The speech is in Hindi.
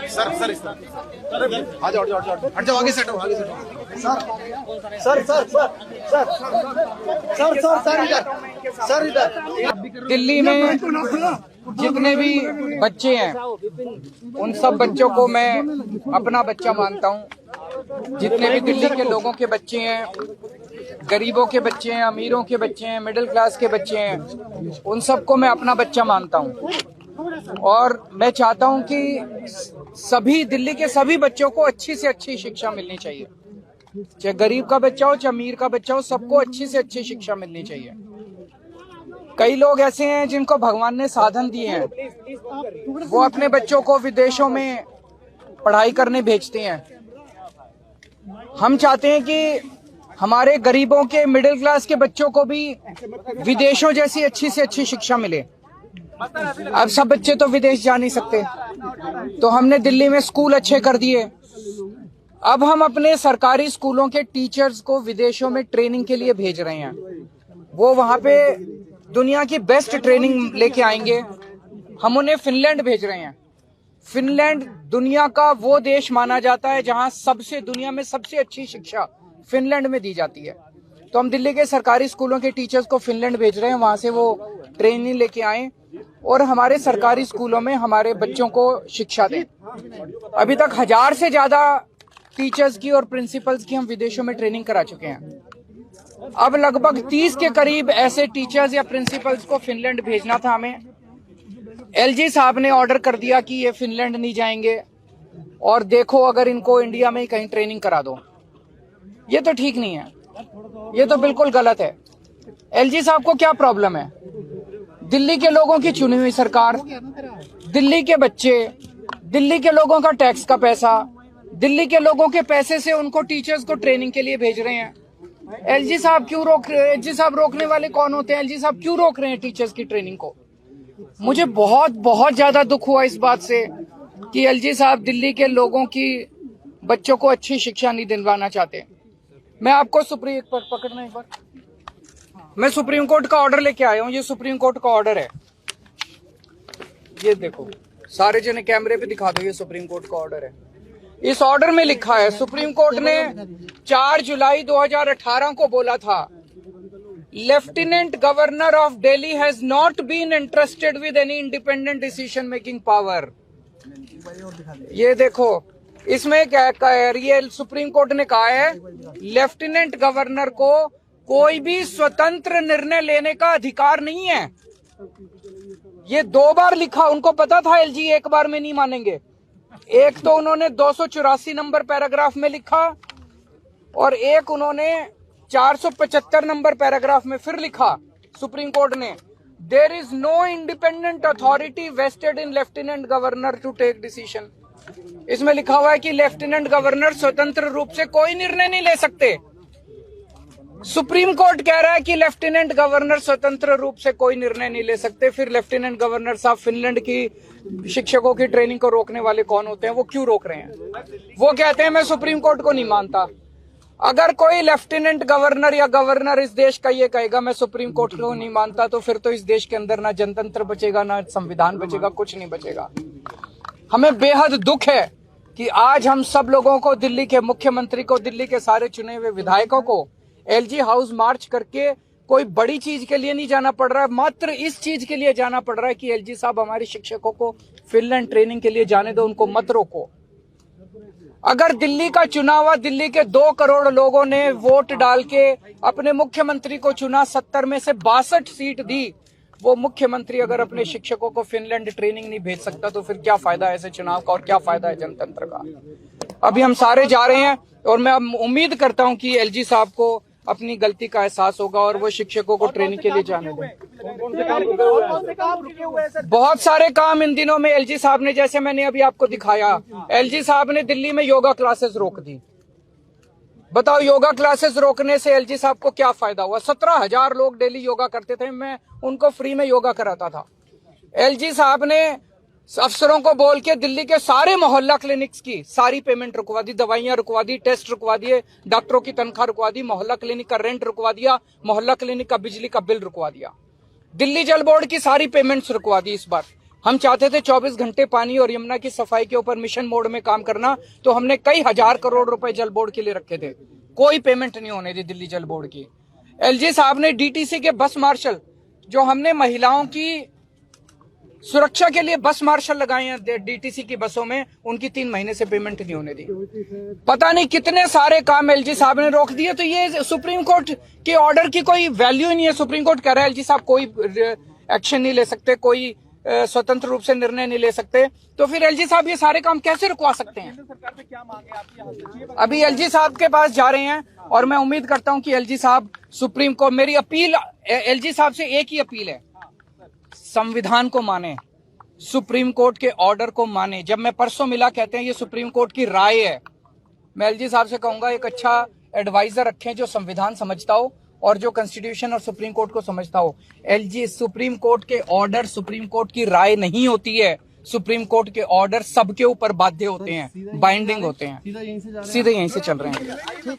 सर सर इस तरह आ जाओ हट जाओ आगे से हटो सर इधर। दिल्ली में जितने भी बच्चे हैं उन सब बच्चों को मैं अपना बच्चा मानता हूँ। जितने भी दिल्ली के लोगों के बच्चे हैं, गरीबों के बच्चे हैं, अमीरों के बच्चे हैं, मिडिल क्लास के बच्चे हैं, उन सबको मैं अपना बच्चा मानता हूँ। और मैं चाहता हूँ कि सभी दिल्ली के सभी बच्चों को अच्छी से अच्छी शिक्षा मिलनी चाहिए। चाहे गरीब का बच्चा हो, चाहे अमीर का बच्चा हो, सबको अच्छी से अच्छी शिक्षा मिलनी चाहिए। कई लोग ऐसे हैं जिनको भगवान ने साधन दिए हैं, वो अपने बच्चों को विदेशों में पढ़ाई करने भेजते हैं। हम चाहते हैं कि हमारे गरीबों के, मिडिल क्लास के बच्चों को भी विदेशों जैसी अच्छी से अच्छी शिक्षा मिले। अब सब बच्चे तो विदेश जा नहीं सकते, तो हमने दिल्ली में स्कूल अच्छे कर दिए। अब हम अपने सरकारी स्कूलों के टीचर्स को विदेशों में ट्रेनिंग के लिए भेज रहे हैं। वो वहां पे दुनिया की बेस्ट ट्रेनिंग लेके आएंगे। हम उन्हें फिनलैंड भेज रहे हैं। फिनलैंड दुनिया का वो देश माना जाता है जहां दुनिया में सबसे अच्छी शिक्षा फिनलैंड में दी जाती है। तो हम दिल्ली के सरकारी स्कूलों के टीचर्स को फिनलैंड भेज रहे हैं, वहां से वो ट्रेनिंग लेके आए और हमारे सरकारी स्कूलों में हमारे बच्चों को शिक्षा दें। अभी तक 1000 से ज्यादा टीचर्स की और प्रिंसिपल्स की हम विदेशों में ट्रेनिंग करा चुके हैं। अब लगभग 30 के करीब ऐसे टीचर्स या प्रिंसिपल्स को फिनलैंड भेजना था हमें। एलजी साहब ने ऑर्डर कर दिया कि ये फिनलैंड नहीं जाएंगे और देखो अगर इनको इंडिया में कहीं ट्रेनिंग करा दो। ये तो ठीक नहीं है, ये तो बिल्कुल गलत है। एलजी साहब को क्या प्रॉब्लम है? दिल्ली के लोगों की चुनी हुई सरकार, दिल्ली के बच्चे, दिल्ली के लोगों का टैक्स का पैसा, दिल्ली के लोगों के पैसे से उनको टीचर्स को ट्रेनिंग के लिए भेज रहे हैं। एलजी साहब क्यों रोक रहे हैं? एलजी साहब रोकने वाले कौन होते हैं? एलजी साहब क्यों रोक रहे हैं टीचर्स की ट्रेनिंग को? मुझे बहुत ज्यादा दुख हुआ इस बात से कि एलजी साहब दिल्ली के लोगों की बच्चों को अच्छी शिक्षा नहीं दिलवाना चाहते। मैं आपको पकड़ना एक बार, मैं सुप्रीम कोर्ट का ऑर्डर लेके आया हूँ। ये सुप्रीम कोर्ट का ऑर्डर है, ये देखो, सारे जने कैमरे पे दिखा दो, ये सुप्रीम कोर्ट का ऑर्डर है। इस ऑर्डर में लिखा है, सुप्रीम कोर्ट ने 4 जुलाई 2018 को बोला था, lieutenant governor of Delhi has not been interested with any independent decision making power. ये देखो, इसमें क्या ये सुप्रीम कोर्ट ने कहा है, लेफ्टिनेंट गवर्नर को कोई भी स्वतंत्र निर्णय लेने का अधिकार नहीं है। ये 2 बार लिखा, उनको पता था एलजी एक बार में नहीं मानेंगे। एक तो उन्होंने 284 नंबर पैराग्राफ में लिखा और एक उन्होंने 475 नंबर पैराग्राफ में फिर लिखा सुप्रीम कोर्ट ने, there is no independent authority vested in lieutenant governor to take decision. इसमें लिखा हुआ है कि लेफ्टिनेंट गवर्नर स्वतंत्र रूप से कोई निर्णय नहीं ले सकते। सुप्रीम कोर्ट कह रहा है कि लेफ्टिनेंट गवर्नर स्वतंत्र रूप से कोई निर्णय नहीं ले सकते। फिर लेफ्टिनेंट गवर्नर साहब फिनलैंड की शिक्षकों की ट्रेनिंग को रोकने वाले कौन होते हैं? वो क्यों रोक रहे हैं? वो कहते हैं मैं सुप्रीम कोर्ट को नहीं मानता। अगर कोई लेफ्टिनेंट गवर्नर या गवर्नर इस देश का ये कहेगा मैं सुप्रीम कोर्ट को नहीं मानता, तो फिर तो इस देश के अंदर ना जनतंत्र बचेगा, ना संविधान बचेगा, कुछ नहीं बचेगा। हमें बेहद दुख है कि आज हम सब लोगों को, दिल्ली के मुख्यमंत्री को, दिल्ली के सारे चुने हुए विधायकों को एलजी हाउस मार्च करके कोई बड़ी चीज के लिए नहीं जाना पड़ रहा है, मात्र इस चीज के लिए जाना पड़ रहा है कि एलजी साहब हमारे शिक्षकों को फिनलैंड ट्रेनिंग के लिए जाने दो, उनको मत रोको। अगर दिल्ली का चुनाव हुआ, दिल्ली के 2 करोड़ लोगों ने वोट डाल के अपने मुख्यमंत्री को चुना, 70 में से 62 सीट दी, वो मुख्यमंत्री अगर अपने शिक्षकों को फिनलैंड ट्रेनिंग नहीं भेज सकता तो फिर क्या फायदा है ऐसे चुनाव का और क्या फायदा है जनतंत्र का? अभी हम सारे जा रहे हैं और मैं उम्मीद करता हूं कि एलजी साहब को अपनी गलती का एहसास होगा और वो शिक्षकों को ट्रेनिंग के लिए जाने दें। बहुत सारे काम इन दिनों में एलजी साहब ने, जैसे मैंने अभी आपको दिखाया, एलजी साहब ने दिल्ली में योगा क्लासेस रोक दी। बताओ, योगा क्लासेस रोकने से एलजी साहब को क्या फायदा हुआ? 17,000 लोग डेली योगा करते थे, मैं उनको फ्री में योगा कराता था। एलजी साहब ने अफसरों को बोल के दिल्ली के सारे मोहल्ला क्लिनिक्स की सारी पेमेंट रुकवा दी, दवाइयां रुकवा दी, टेस्ट रुकवा दिए, डॉक्टरों की तनख्वाह रुकवा दी, मोहल्ला क्लिनिक का रेंट रुकवा दिया, मोहल्ला क्लिनिक का बिजली का बिल रुकवा दिया, दिल्ली जल बोर्ड की सारी पेमेंट्स रुकवा दी इस बार। हम चाहते थे 24 घंटे पानी और यमुना की सफाई के ऊपर मिशन मोड में काम करना, तो हमने कई हजार करोड़ रुपए जल बोर्ड के लिए रखे थे, कोई पेमेंट नहीं होने दी दिल्ली जल बोर्ड की। एलजी साहब ने डीटीसी के बस मार्शल, जो हमने महिलाओं की सुरक्षा के लिए बस मार्शल लगाए हैं डीटीसी की बसों में, उनकी 3 महीने से पेमेंट नहीं होने दी। पता नहीं कितने सारे काम एलजी साहब ने रोक दिए। तो ये सुप्रीम कोर्ट के ऑर्डर की कोई वैल्यू ही नहीं है। सुप्रीम कोर्ट कह रहा है एलजी साहब कोई एक्शन नहीं ले सकते, कोई स्वतंत्र रूप से निर्णय नहीं ले सकते, तो फिर एलजी साहब ये सारे काम कैसे रुकवा सकते हैं? सरकार से क्या मांगे आपकी? अभी एलजी साहब के पास जा रहे हैं और मैं उम्मीद करता हूं कि एलजी साहब सुप्रीम कोर्ट, मेरी अपील एलजी साहब से एक ही अपील है, संविधान को माने, सुप्रीम कोर्ट के ऑर्डर को माने। जब मैं परसों मिला, कहते हैं ये सुप्रीम कोर्ट की राय है। मैं एलजी साहब से कहूंगा एक अच्छा एडवाइजर रखें जो संविधान समझता हो और जो कॉन्स्टिट्यूशन और सुप्रीम कोर्ट को समझता हो। एलजी, सुप्रीम कोर्ट के ऑर्डर सुप्रीम कोर्ट की राय नहीं होती है। सुप्रीम कोर्ट के ऑर्डर सबके ऊपर बाध्य होते हैं, बाइंडिंग होते हैं। सीधे यहीं से चल रहे हैं।